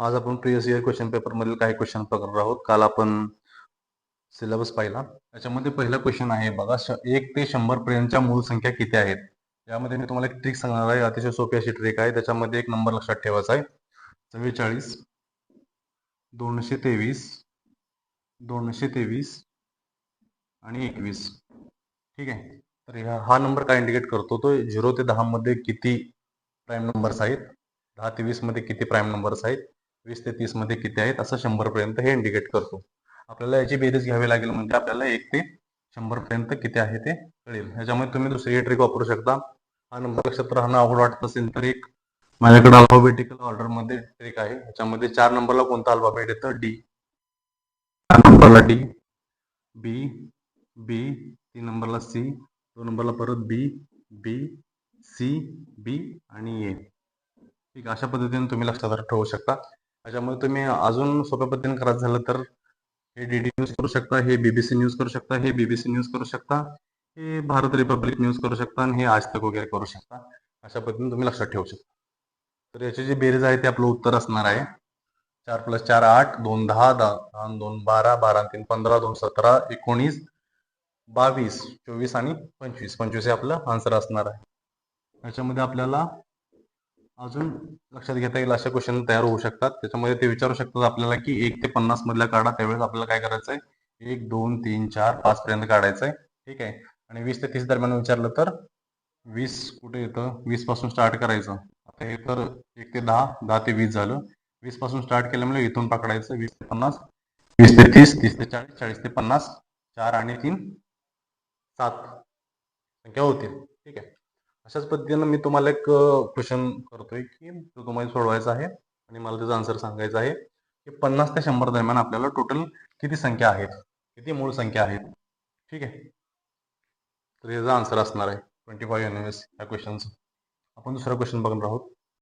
आज आपण previous year question paper मधील काही क्वेश्चन बघणार आहोत. काल आपण सिलेबस पाहिला. त्याच्यामध्ये पहिला क्वेश्चन आहे बघा, 1 ते 100 पर्यंतच्या मूळ संख्या किती आहेत. यामध्ये मी तुम्हाला एक ट्रिक सांगणार आहे. अतिशय सोपी अशी ट्रिक आहे. त्याच्यामध्ये एक नंबर लक्षात ठेवायचा आहे, 44, 223, 223 आणि 21. ठीक आहे. तर हा नंबर काय इंडिकेट करतो, तो 0 ते 10 मध्ये किती प्राईम नंबर्स आहेत, 10 ते 20 मध्ये किती प्राईम नंबर्स आहेत, 20 ते 30 मध्ये किती आहेत, असं 100 पर्यंत हे इंडिकेट करतो. आपल्याला याची बेरीज घ्यावी लागेल, म्हणजे आपल्याला 1 ते 100 पर्यंत किती आहे ते कळेल. ह्याच्यामध्ये तुम्ही दुसरी ट्रिक वापरू शकता. हा नंबर लक्षात राहणं अवघड वाटत असेल तर एक माझ्याकडे अल्फाबेटिकल ऑर्डर मध्ये ट्रिक आहे. ह्याच्यामध्ये 4 नंबरला कोणता अल्फाबेट येतं, डी. 4 नंबरला डी, बी, बी, 3 नंबरला सी, 2 नंबरला परत बी, बी, सी, बी आणि ए. ठीक आहे. अशा पद्धतीने तुम्ही लक्षात ठेवू शकता. त्याच्यामध्ये तुम्ही अजून सोप्या पद्धतीने करायचं झालं तर हे डीडी न्यूज करू शकता, हे बीबीसी न्यूज करू शकता, हे बीबीसी न्यूज करू शकता, हे भारत रिपब्लिक न्यूज करू शकता आणि हे आज तक वगैरे करू शकता. अशा पद्धतीने तुम्ही लक्षात ठेवू शकता. तर याची जी बेरीज आहे ते आपलं उत्तर असणार आहे 4 + 4 8, 2 10, 10 2 12, 12 3 15, 2 17, 19, 22, 24 आणि 25. 25 हे आपलं आन्सर असणार आहे. याच्यामध्ये आपल्याला अजून लक्षात घेता येईल असे क्वेश्चन तयार होऊ शकतात. त्याच्यामध्ये ते विचारू शकतात आपल्याला की 1 ते 50 मधल्या काढा. त्यावेळेस आपल्याला काय करायचं आहे, 1 2 3 4 5 पर्यंत काढायचं आहे. ठीक आहे. आणि 20 ते 30 दरम्यान विचारलं तर 20 कुठे येतं, 20 पासून स्टार्ट करायचं. आता हे तर 1 ते 10, 10 ते 20 झालं. 20 पासून स्टार्ट केल्यामुळे इथून पकडायचं 20 ते 50, 20 ते 30, 30 ते 40, 40 ते 50, 4 आणि 3 7 संख्या होतील. ठीक आहे. अशाच पद्धतीनं मी तुम्हाला एक क्वेश्चन करतोय की तो तुम्हाला सोडवायचा आहे आणि मला त्याचा आन्सर सांगायचा आहे की 50 ते 100 दरम्यान आपल्याला टोटल किती संख्या आहेत, किती मूळ संख्या आहेत. ठीक आहे. तर याचा आन्सर असणार आहे 25 NMS या क्वेश्चनचं. आपण दुसरा क्वेश्चन बघणार आहोत.